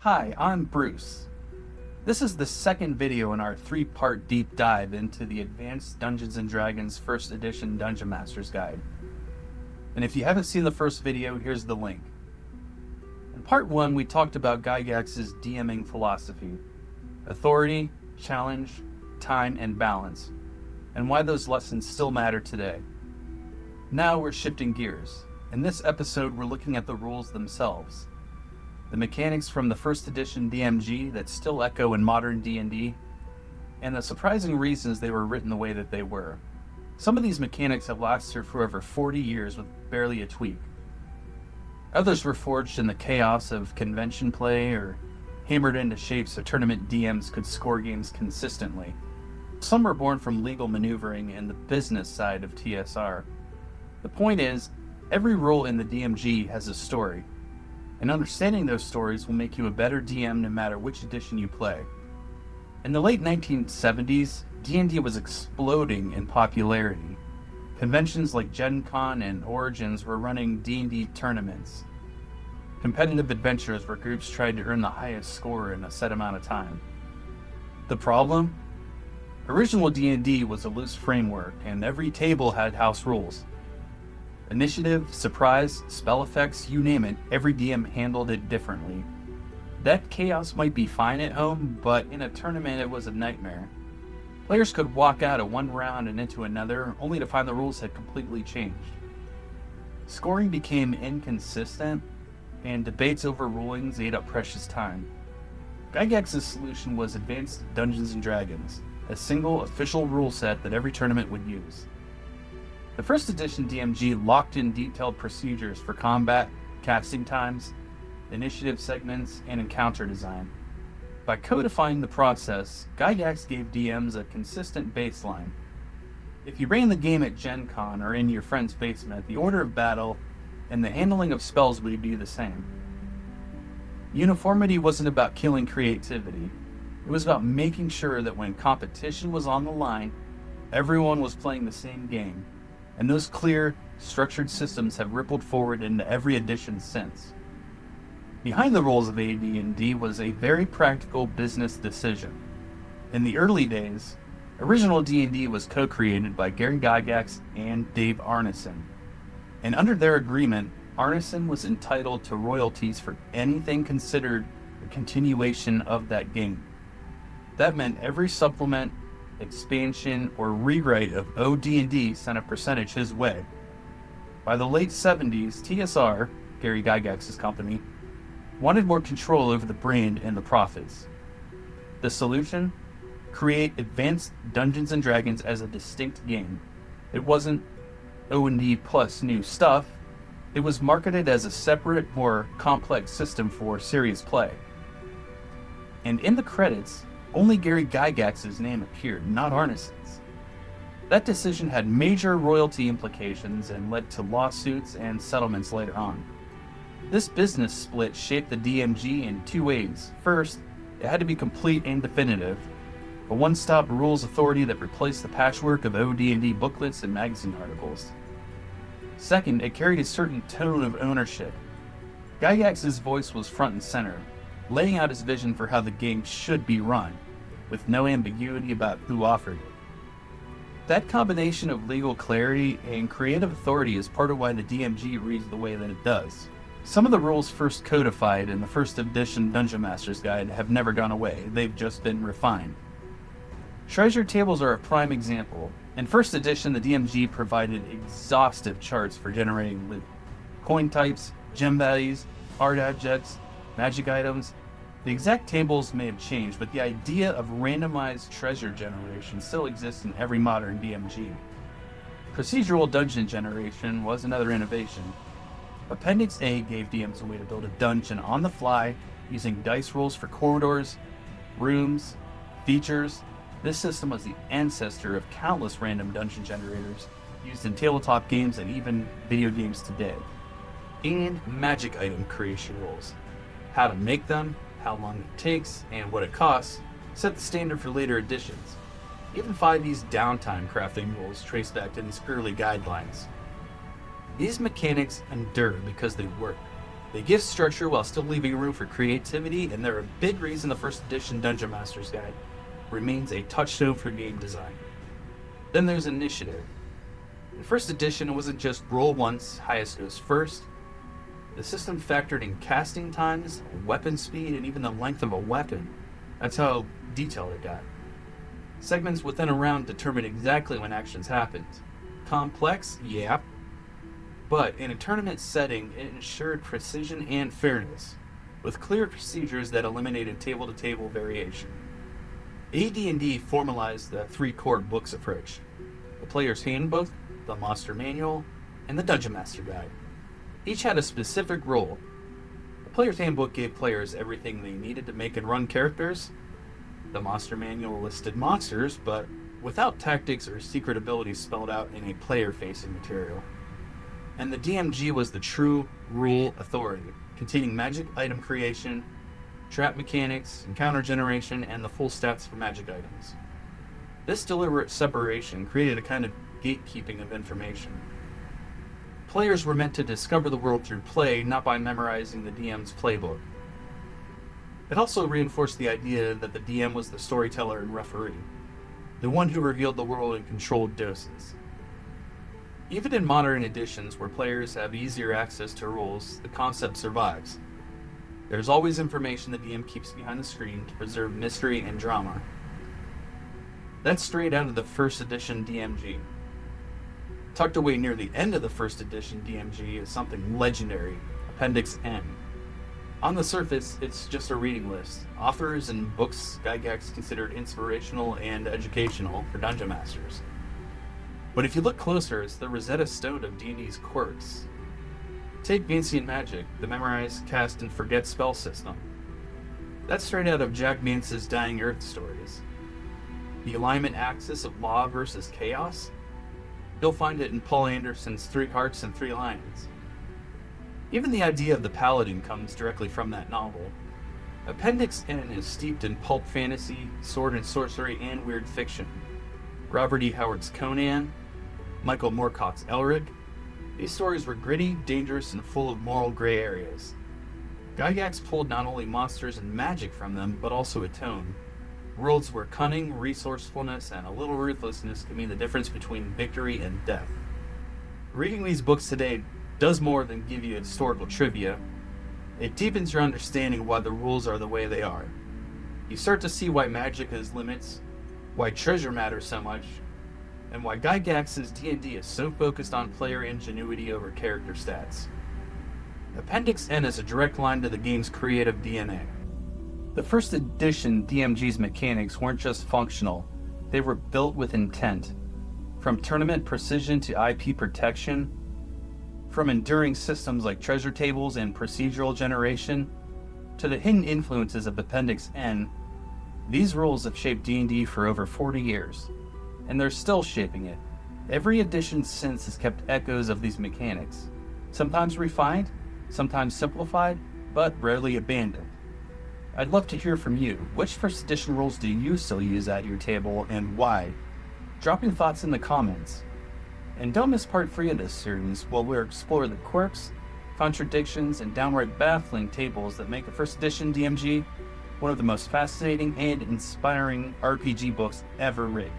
Hi, I'm Bruce. This is the second video in our three-part deep dive into the Advanced Dungeons & Dragons 1st Edition Dungeon Master's Guide. And if you haven't seen the first video, here's the link. In part 1, we talked about Gygax's DMing philosophy, authority, challenge, time, and balance, and why those lessons still matter today. Now we're shifting gears. In this episode, we're looking at the rules themselves. The mechanics from the 1st edition DMG that still echo in modern D&D, and the surprising reasons they were written the way that they were. Some of these mechanics have lasted for over 40 years with barely a tweak. Others were forged in the chaos of convention play or hammered into shape so tournament DMs could score games consistently. Some were born from legal maneuvering and the business side of TSR. The point is, every rule in the DMG has a story, and understanding those stories will make you a better DM no matter which edition you play. In the late 1970s, D&D was exploding in popularity. Conventions like Gen Con and Origins were running D&D tournaments, competitive adventures where groups tried to earn the highest score in a set amount of time. The problem? Original D&D was a loose framework, and every table had house rules. Initiative, surprise, spell effects, you name it, every DM handled it differently. That chaos might be fine at home, but in a tournament it was a nightmare. Players could walk out of one round and into another, only to find the rules had completely changed. Scoring became inconsistent, and debates over rulings ate up precious time. Gygax's solution was Advanced Dungeons & Dragons, a single official rule set that every tournament would use. The 1st edition DMG locked in detailed procedures for combat, casting times, initiative segments, and encounter design. By codifying the process, Gygax gave DMs a consistent baseline. If you ran the game at Gen Con or in your friend's basement, the order of battle and the handling of spells would be the same. Uniformity wasn't about killing creativity. It was about making sure that when competition was on the line, everyone was playing the same game. And those clear, structured systems have rippled forward into every edition since. Behind the rules of AD&D was a very practical business decision. In the early days, original D&D was co-created by Gary Gygax and Dave Arneson. And under their agreement, Arneson was entitled to royalties for anything considered a continuation of that game. That meant every supplement, expansion, or rewrite of OD&D sent a percentage his way. By the late 70s, TSR, Gary Gygax's company, wanted more control over the brand and the profits. The solution? Create Advanced Dungeons & Dragons as a distinct game. It wasn't O&D plus new stuff. It was marketed as a separate, more complex system for serious play. And in the credits, only Gary Gygax's name appeared, not Arneson's. That decision had major royalty implications and led to lawsuits and settlements later on. This business split shaped the DMG in two ways. First, it had to be complete and definitive, a one-stop rules authority that replaced the patchwork of OD&D booklets and magazine articles. Second, it carried a certain tone of ownership. Gygax's voice was front and center, laying out his vision for how the game should be run, with no ambiguity about who offered it. That combination of legal clarity and creative authority is part of why the DMG reads the way that it does. Some of the rules first codified in the 1st edition Dungeon Master's Guide have never gone away, they've just been refined. Treasure tables are a prime example. In 1st edition, the DMG provided exhaustive charts for generating loot. Coin types, gem values, art objects, magic items. The exact tables may have changed, but the idea of randomized treasure generation still exists in every modern DMG. Procedural dungeon generation was another innovation. Appendix A gave DMs a way to build a dungeon on the fly using dice rolls for corridors, rooms, features. This system was the ancestor of countless random dungeon generators used in tabletop games and even video games today. And magic item creation rules. How to make them, how long it takes, and what it costs set the standard for later editions. Even 5e's downtime crafting rules trace back to these early guidelines. These mechanics endure because they work. They give structure while still leaving room for creativity, and they're a big reason the first edition Dungeon Master's Guide remains a touchstone for game design. Then there's initiative. In first edition, it wasn't just roll once, highest goes first. The system factored in casting times, weapon speed, and even the length of a weapon. That's how detailed it got. Segments within a round determined exactly when actions happened. Complex? Yeah. But in a tournament setting, it ensured precision and fairness, with clear procedures that eliminated table-to-table variation. AD&D formalized the three core books approach: the Player's Handbook, the Monster Manual, and the Dungeon Master Guide. Each had a specific role. The Player's Handbook gave players everything they needed to make and run characters. The Monster Manual listed monsters, but without tactics or secret abilities spelled out in a player-facing material. And the DMG was the true rule authority, containing magic item creation, trap mechanics, encounter generation, and the full stats for magic items. This deliberate separation created a kind of gatekeeping of information. Players were meant to discover the world through play, not by memorizing the DM's playbook. It also reinforced the idea that the DM was the storyteller and referee, the one who revealed the world in controlled doses. Even in modern editions where players have easier access to rules, the concept survives. There's always information the DM keeps behind the screen to preserve mystery and drama. That's straight out of the first edition DMG. Tucked away near the end of the first edition DMG is something legendary, Appendix N. On the surface, it's just a reading list, authors and books Gygax considered inspirational and educational for Dungeon Masters. But if you look closer, it's the Rosetta Stone of D&D's quirks. Take Ancient Magic, the memorize, cast, and forget spell system. That's straight out of Jack Mance's Dying Earth stories. The alignment axis of law versus chaos? You'll find it in Paul Anderson's 3 Hearts and 3 Lions. Even the idea of the paladin comes directly from that novel. Appendix N is steeped in pulp fantasy, sword and sorcery, and weird fiction. Robert E. Howard's Conan, Michael Moorcock's Elric. These stories were gritty, dangerous, and full of moral gray areas. Gygax pulled not only monsters and magic from them, but also a tone. Worlds where cunning, resourcefulness, and a little ruthlessness can mean the difference between victory and death. Reading these books today does more than give you historical trivia. It deepens your understanding of why the rules are the way they are. You start to see why magic has limits, why treasure matters so much, and why Gygax's D&D is so focused on player ingenuity over character stats. Appendix N is a direct line to the game's creative DNA. The first edition DMG's mechanics weren't just functional, they were built with intent. From tournament precision to IP protection, from enduring systems like treasure tables and procedural generation, to the hidden influences of Appendix N, these rules have shaped D&D for over 40 years, and they're still shaping it. Every edition since has kept echoes of these mechanics, sometimes refined, sometimes simplified, but rarely abandoned. I'd love to hear from you. Which first edition rules do you still use at your table, and why? Drop your thoughts in the comments. And don't miss part 3 of this series, where we'll explore the quirks, contradictions, and downright baffling tables that make a first edition DMG one of the most fascinating and inspiring RPG books ever written.